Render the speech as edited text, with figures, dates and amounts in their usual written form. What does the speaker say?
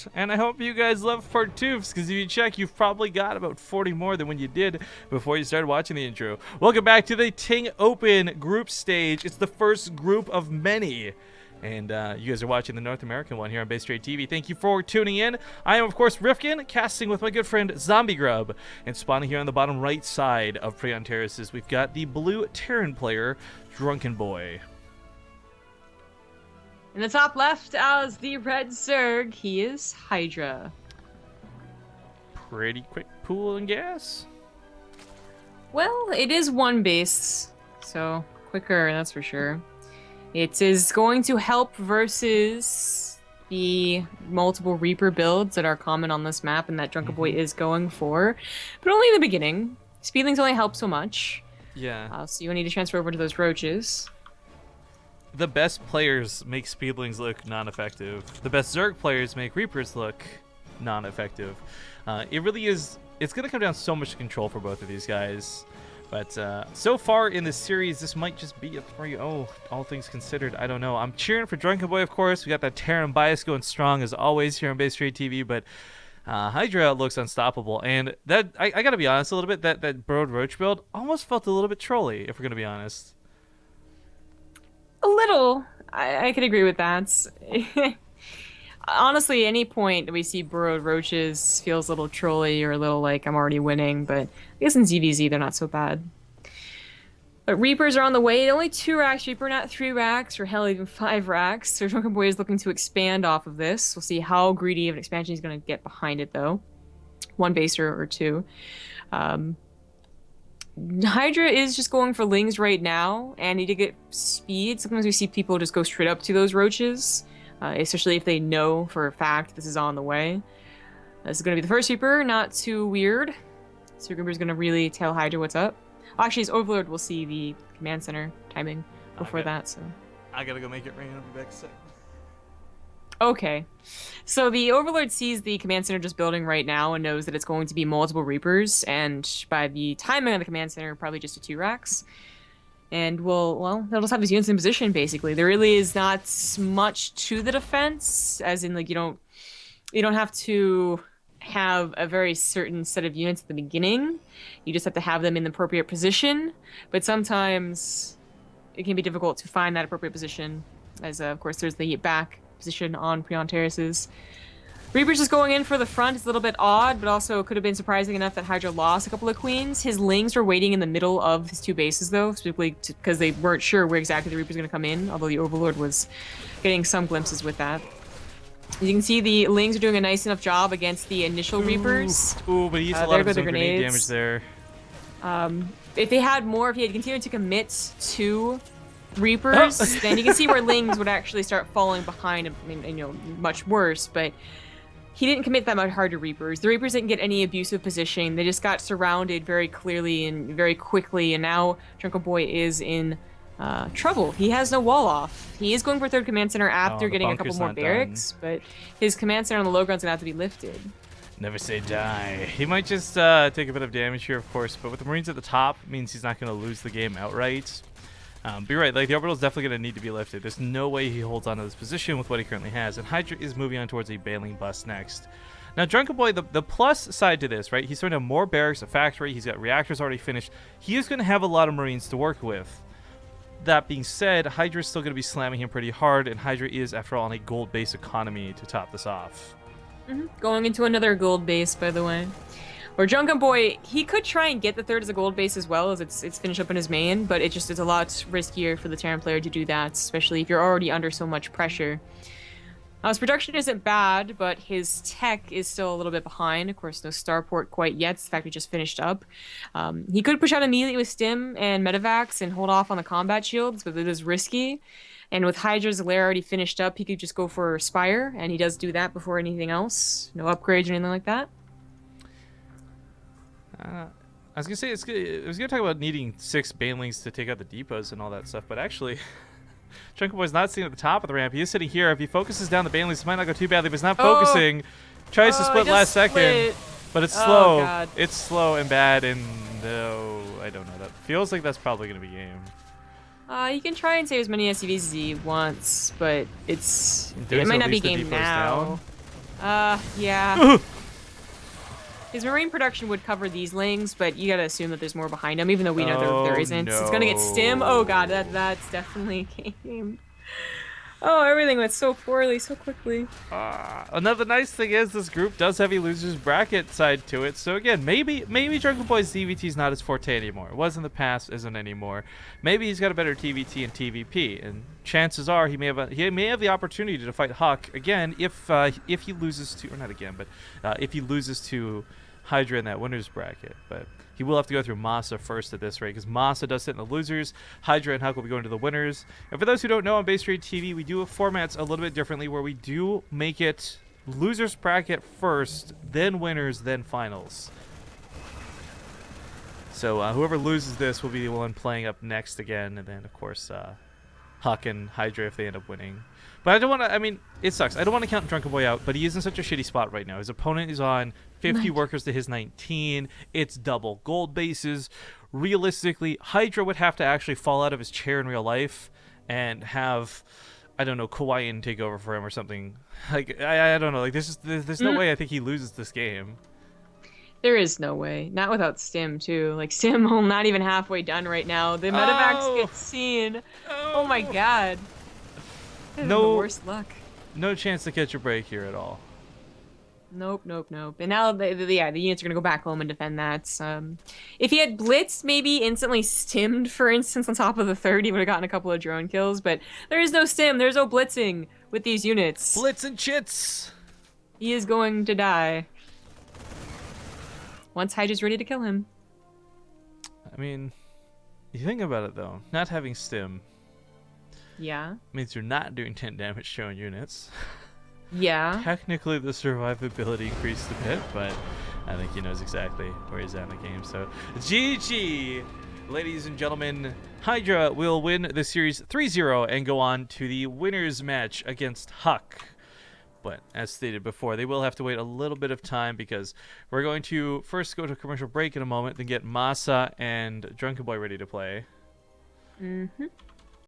part, and I hope you guys love part 2, because if you check, you've probably got about 40 more than when you did before you started watching the intro. Welcome back to the Ting Open group stage. It's the first group of many. And you guys are watching the North American one here on Base Trade TV. Thank you for tuning in. I am, of course, Rifkin, casting with my good friend Zombie Grub. And spawning here on the bottom right side of Preon Terraces, we've got the blue Terran player, Drunkenboi. In the top left, as the red Zerg, he is Hydra. Pretty quick pool and gas. Well, it is one base, so quicker, that's for sure. It is going to help versus the multiple Reaper builds that are common on this map and that Drunkenboi is going for, but only in the beginning. Speedlings only help so much. Yeah. So you need to transfer over to those roaches. The best players make Speedlings look non-effective. The best Zerg players make Reapers look non-effective. It really is. It's going to come down so much to control for both of these guys. But so far in this series, this might just be a 3-0, all things considered. I don't know. I'm cheering for Drunkenboi, of course. We got that Terran bias going strong as always here on Base Trade TV. But Hydra looks unstoppable. And that I got to be honest a little bit, that Burrowed Roach build almost felt a little bit trolly, if we're going to be honest. A little. I could agree with that. Honestly, any point that we see burrowed roaches feels a little trolly or a little like I'm already winning, but I guess in TvZ they're not so bad. But Reapers are on the way. Only 2 racks Reaper, not 3 racks, or hell, even 5 racks. So Drunkenboi is looking to expand off of this. We'll see how greedy of an expansion he's going to get behind it, though. 1 baser or 2. Hydra is just going for lings right now, and need to get speed. Sometimes we see people just go straight up to those roaches. Especially if they know for a fact this is on the way. This is going to be the first Reaper, not too weird. So Reaper's going to really tell Hydra what's up. Actually, his Overlord will see the command center timing before that. So I gotta go make it rain. I'll be back in a second. Okay. So the Overlord sees the command center just building right now and knows that it's going to be multiple Reapers. And by the timing of the command center, probably just 2 racks. And well, they'll just have these units in position, basically. There really is not much to the defense, as in, like, you don't have to have a very certain set of units at the beginning. You just have to have them in the appropriate position. But sometimes it can be difficult to find that appropriate position, as, of course, there's the back position on Preon Terraces. Reaper's just going in for the front. It's a little bit odd, but also could have been surprising enough that Hydra lost a couple of queens. His lings were waiting in the middle of his 2 bases, though, specifically because they weren't sure where exactly the Reaper's going to come in, although the Overlord was getting some glimpses with that. As you can see, the lings are doing a nice enough job against the initial Reapers. Ooh, but he used a lot of his own grenade damage there. If they had more, if he had continued to commit to Reapers, then you can see where lings would actually start falling behind. I mean, much worse, but he didn't commit that much hard to Reapers. The Reapers didn't get any abusive positioning. They just got surrounded very clearly and very quickly, and now Drunkenboi is in trouble. He has no wall off. He is going for 3rd command center after getting a couple more barracks, but his command center on the low ground's going to have to be lifted. Never say die. He might just take a bit of damage here, of course, but with the Marines at the top, it means he's not going to lose the game outright. But you're right, like, the Orbital's definitely going to need to be lifted. There's no way he holds on to this position with what he currently has, and Hydra is moving on towards a Bailing Bust next. Now, Drunkenboi, the plus side to this, right, he's going to have more barracks, a factory, he's got reactors already finished. He is going to have a lot of Marines to work with. That being said, Hydra is still going to be slamming him pretty hard, and Hydra is, after all, on a gold base economy to top this off. Going into another gold base, by the way. Or Drunkenboi, he could try and get the 3rd as a gold base as well, as it's finished up in his main, but it's a lot riskier for the Terran player to do that, especially if you're already under so much pressure. His production isn't bad, but his tech is still a little bit behind. Of course, no starport quite yet. The factory just finished up. He could push out immediately with Stim and Medivacs and hold off on the combat shields, but it is risky. And with Hydra's lair already finished up, he could just go for Spire, and he does do that before anything else. No upgrades or anything like that. I was gonna say I was gonna talk about needing 6 Banelings to take out the depots and all that stuff, but actually, Drunkenboi's not sitting at the top of the ramp. He is sitting here. If he focuses down the Banelings, it might not go too badly, but he's not focusing. Tries to split last second, but it's slow. God. It's slow and bad, and I don't know. That feels like that's probably gonna be game. You can try and save as many SCVs as he wants, but it might not be game now. Yeah. His marine production would cover these lanes, but you gotta assume that there's more behind him, even though we know there isn't. No. It's gonna get stim. Oh god, that's definitely game. Oh, everything went so poorly, so quickly. Another nice thing is this group does have a losers bracket side to it. So again, maybe Drunkenboi's DVT is not his forte anymore. It was in the past, isn't anymore. Maybe he's got a better TVT and TVP, and chances are he may have the opportunity to fight Huck again if he loses to, or not again, but if he loses to Hydra in that winners bracket. But he will have to go through Masa first at this rate, because Masa does sit in the losers. Hydra and Huck will be going to the winners. And for those who don't know, on Base Raid TV, we do have formats a little bit differently, where we do make it losers bracket first, then winners, then finals. So whoever loses this will be the one playing up next again, and then of course Huck and Hydra if they end up winning. But I don't want to, I mean, it sucks. I don't want to count Drunkenboi out, but he is in such a shitty spot right now. His opponent is on 50 workers to his 19. It's double gold bases. Realistically, Hydra would have to actually fall out of his chair in real life and have, I don't know, Kawaiian take over for him or something. Like, I don't know. Like, there's no way I think he loses this game. There is no way. Not without Stim, too. Like, Stim, not even halfway done right now. The medevacs get seen. Oh my god. No, the worst luck. No chance to catch a break here at all. Nope. And now, the units are going to go back home and defend that. If he had blitzed, maybe instantly stimmed, for instance, on top of the third, he would have gotten a couple of drone kills. But there is no stim. There's no blitzing with these units. Blitz and chits. He is going to die. Once Hydra's ready to kill him. I mean, you think about it, though. Not having stim... Yeah. means you're not doing 10 damage to your own units. Yeah. Technically, the survivability increased a bit, but I think he knows exactly where he's at in the game. So, GG! Ladies and gentlemen, Hydra will win the series 3-0 and go on to the winners match against Huck. But as stated before, they will have to wait a little bit of time, because we're going to first go to a commercial break in a moment, then get Masa and Drunkenboi ready to play. Mm-hmm.